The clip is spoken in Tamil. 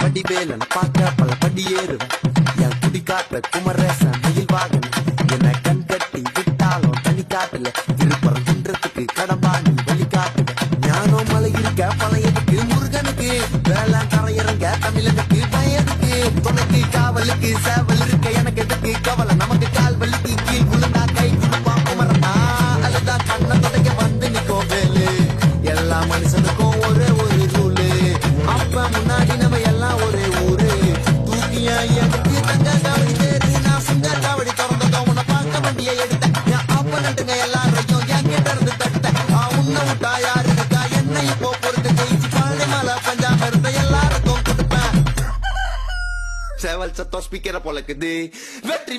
வடிவேலன பார்க்க பல படி ஏறுவேன் என் குடிக்காட்ட குமரேசன் மயில் வாகன என்ன கண் கட்டி விட்டாலும் தனி காட்டுல திருப்பறம் தின்றதுக்கு கடம்பா நீ வழி காட்டுவேன் ஞானம் மலை இருக்க பழையதுக்கு முருகனுக்கு வேளாண் கரையிறங்க தமிழனுக்கு பயனுக்கு துணைக்கு காவலுக்கு சேவல் இருக்க எனக்கு எதுக்கு கவலை நமக்கு கால் வலிக்கு கீழ் விழுந்தா கை கொடுப்பான் குமரனா அதுதான் கண்ணை தொடங்க வந்து நிக்கோ வேலு எல்லா மனுஷனுக்கும் ஒரே ஒரு ரூலு அப்ப முன்னாடி நம்ம எல்லாம் ஒரே ஊரு தூக்கியா எடுத்து தங்க காவடி தேடி நான் சுங்க காவடி திறந்ததும் உன்னை பார்க்க வண்டியை எடுத்தேன் என் அப்பனட்டுங்க எல்லாரையும் என் கிட்ட இருந்து தட்டேன் உன்னை விட்டா யாரு இருக்கா என்ன இப்போ பொறுத்து ஜெயிச்சு பழனி மலை பஞ்சாம இருந்த எல்லாருக்கும் கொடுப்பேன் சேவல் சத்தம் ஸ்பீக்கரை பொழக்குது வெற்றி